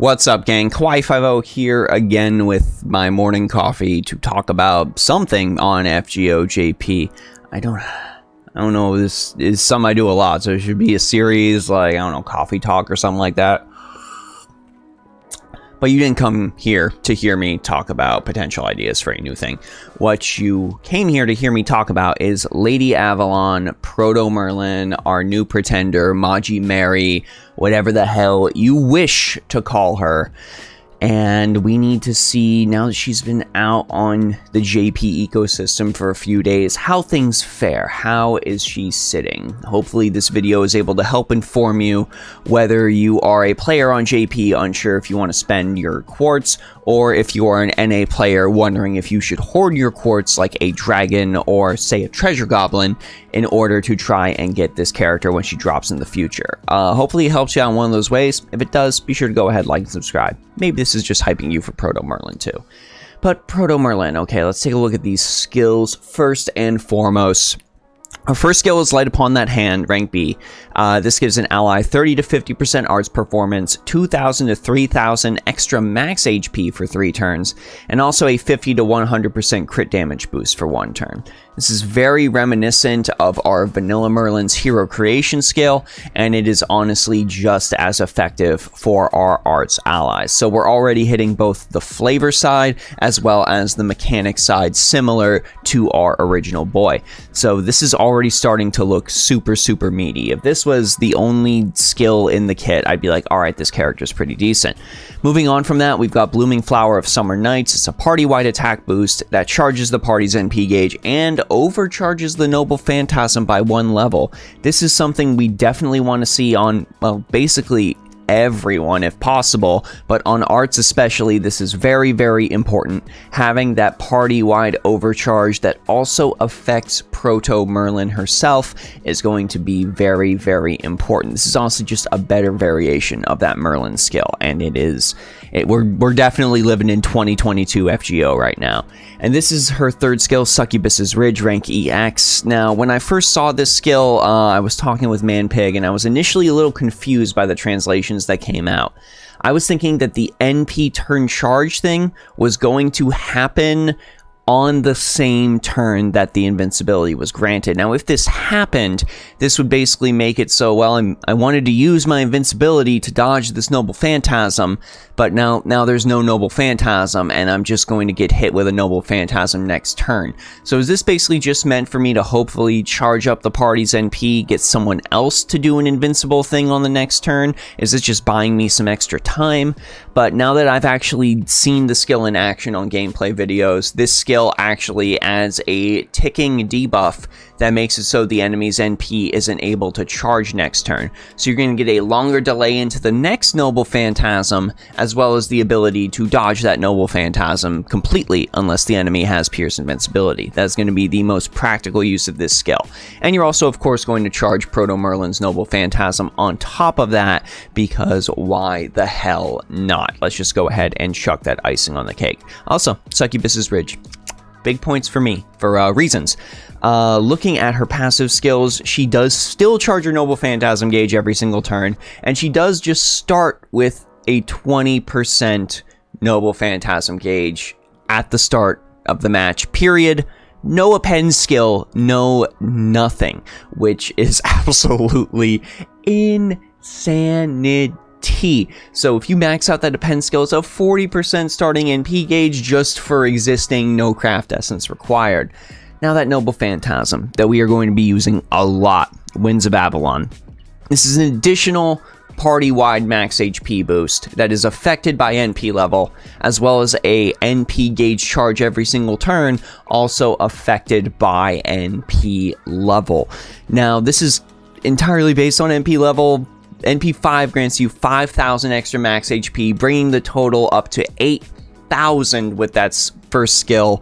What's up, gang? Kawaii50 here again with my morning coffee to talk about something on FGOJP. I don't know, this is something I do a lot, so it should be a series like, I don't know, coffee talk or something like that. But you didn't come here to hear me talk about potential ideas for a new thing. What you came here to hear me talk about is Lady Avalon, Proto Merlin, our new pretender, Maji Mary, whatever the hell you wish to call her. And we need to see, now that she's been out on the JP ecosystem for a few days, how things fare. How is she sitting? Hopefully this video is able to help inform you whether you are a player on JP, unsure if you want to spend your quartz, or if you are an NA player wondering if you should hoard your quartz like a dragon or, say, a treasure goblin in order to try and get this character when she drops in the future. Hopefully it helps you out in one of those ways. If it does, be sure to go ahead, like, and subscribe. Maybe this is just hyping you for Proto Merlin too. But Proto Merlin, okay, let's take a look at these skills first and foremost. Our first skill is Light Upon That Hand, rank B. This gives an ally 30 to 50% arts performance, 2,000 to 3,000 extra max HP for 3 turns, and also a 50 to 100% crit damage boost for 1 turn. This is very reminiscent of our Vanilla Merlin's Hero Creation skill, and it is honestly just as effective for our arts allies. So we're already hitting both the flavor side as well as the mechanic side, similar to our original boy. So this is already starting to look super meaty. If this was the only skill in the kit, I'd be like, alright, this character's pretty decent. Moving on from that, we've got Blooming Flower of Summer Nights. It's a party-wide attack boost that charges the party's NP gauge and overcharges the Noble Phantasm by 1 level. This is something we definitely want to see on, well, basically everyone if possible, but on arts especially, this is very important. Having that party-wide overcharge that also affects Proto Merlin herself is going to be very important. This is also just a better variation of that Merlin skill, and we're definitely living in 2022 FGO right now. And this is her third skill, Succubus's Ridge, rank EX. Now, when I first saw this skill, I was talking with Manpig, and I was initially a little confused by the translations that came out. I was thinking that the NP turn charge thing was going to happen on the same turn that the invincibility was granted. Now, if this happened, this would basically make it so, well, I wanted to use my invincibility to dodge this Noble Phantasm, but now there's no Noble Phantasm, and I'm just going to get hit with a Noble Phantasm next turn. So is this basically just meant for me to hopefully charge up the party's NP, get someone else to do an invincible thing on the next turn? Is this just buying me some extra time? But now that I've actually seen the skill in action on gameplay videos, this skill actually adds a ticking debuff that makes it so the enemy's NP isn't able to charge next turn. So you're going to get a longer delay into the next Noble Phantasm, as well as the ability to dodge that Noble Phantasm completely unless the enemy has Pierce Invincibility. That's going to be the most practical use of this skill. And you're also, of course, going to charge Proto Merlin's Noble Phantasm on top of that, because why the hell not? Let's just go ahead and chuck that icing on the cake. Also, Succubus's Ridge. Big points for me, for reasons. Looking at her passive skills, she does still charge her Noble Phantasm gauge every single turn, and she does just start with a 20% Noble Phantasm gauge at the start of the match, period. No append skill, no nothing, which is absolutely insanity. So if you max out that append skill, it's a 40% starting NP gauge just for existing, no craft essence required. Now that Noble Phantasm that we are going to be using a lot, Winds of Avalon. This is an additional party-wide max HP boost that is affected by NP level, as well as a NP gauge charge every single turn, also affected by NP level. Now this is entirely based on NP level. NP5 grants you 5,000 extra max HP, bringing the total up to 8,000 with that first skill,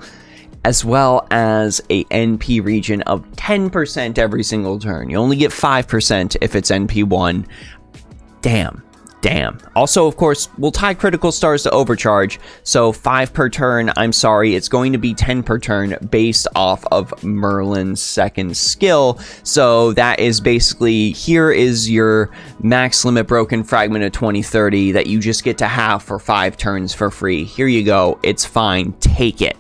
as well as a NP region of 10% every single turn. You only get 5% if it's NP1. Damn. Damn. Also, of course, we'll tie critical stars to overcharge, so 5 per turn. I'm sorry, it's going to be 10 per turn based off of Merlin's second skill. So that is basically, here is your max limit broken fragment of 2030 that you just get to have for 5 turns for free. Here you go. It's fine. Take it.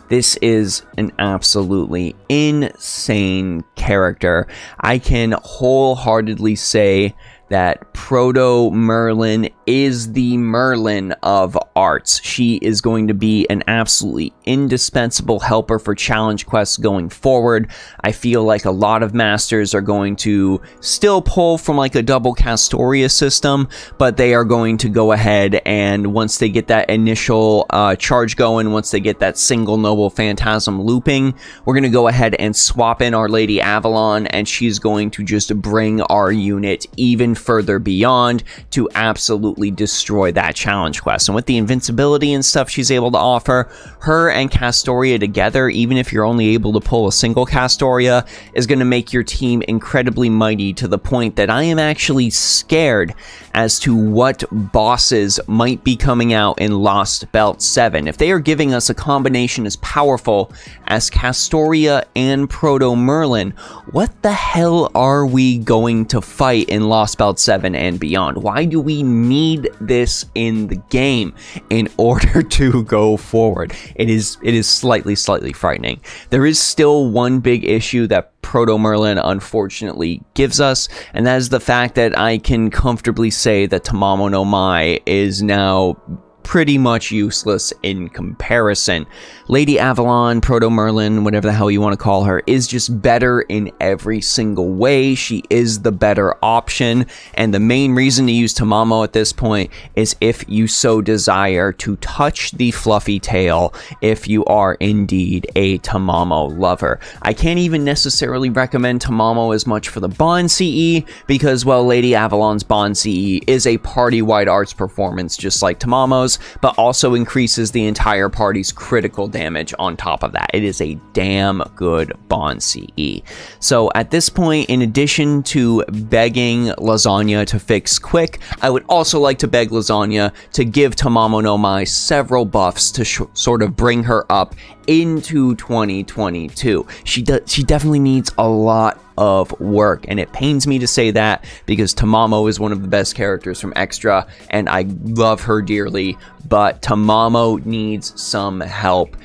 This is an absolutely insane character. I can wholeheartedly say that Proto Merlin is the Merlin of arts. She is going to be an absolutely indispensable helper for challenge quests going forward. I feel like a lot of masters are going to still pull from like a double Castoria system, but they are going to go ahead and once they get that initial charge going, once they get that single noble phantasm looping, we're going to go ahead and swap in our Lady Avalon, and she's going to just bring our unit even further beyond to absolutely destroy that challenge quest. And with the invincibility and stuff she's able to offer, her and Castoria together, even if you're only able to pull a single Castoria, is going to make your team incredibly mighty to the point that I am actually scared as to what bosses might be coming out in Lost Belt 7. If they are giving us a combination as powerful as Castoria and Proto Merlin, what the hell are we going to fight in Lost Belt 7 and beyond? Why do we need this in the game in order to go forward? It is slightly frightening. There is still one big issue that Proto Merlin unfortunately gives us, and that is the fact that I can comfortably say that Tamamo no Mai is now pretty much useless in comparison. Lady Avalon, Proto Merlin, whatever the hell you want to call her, is just better in every single way. She is the better option, and the main reason to use Tamamo at this point is if you so desire to touch the fluffy tail, if you are indeed a Tamamo lover. I can't even necessarily recommend Tamamo as much for the Bond CE, because, well, Lady Avalon's Bond CE is a party-wide arts performance just like Tamamo's, but also increases the entire party's critical damage on top of that. It is a damn good Bond CE. So at this point, in addition to begging Lasagna to fix quick, I would also like to beg Lasagna to give Tamamo no Mai several buffs to sort of bring her up into 2022. She definitely needs a lot of work, and it pains me to say that because Tamamo is one of the best characters from Extra and I love her dearly, but Tamamo needs some help.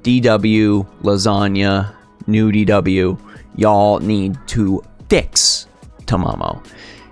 DW, Lasagna, new DW, y'all need to fix Tamamo.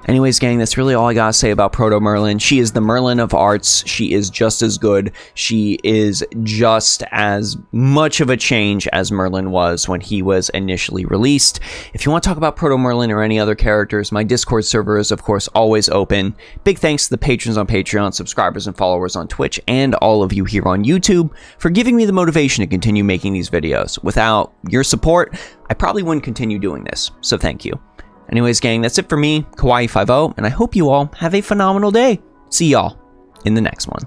Anyways, gang, that's really all I gotta say about Proto Merlin. She is the Merlin of arts. She is just as good. She is just as much of a change as Merlin was when he was initially released. If you want to talk about Proto Merlin or any other characters, my Discord server is, of course, always open. Big thanks to the patrons on Patreon, subscribers and followers on Twitch, and all of you here on YouTube for giving me the motivation to continue making these videos. Without your support, I probably wouldn't continue doing this, so thank you. Anyways, gang, that's it for me, Kawaii50, and I hope you all have a phenomenal day. See y'all in the next one.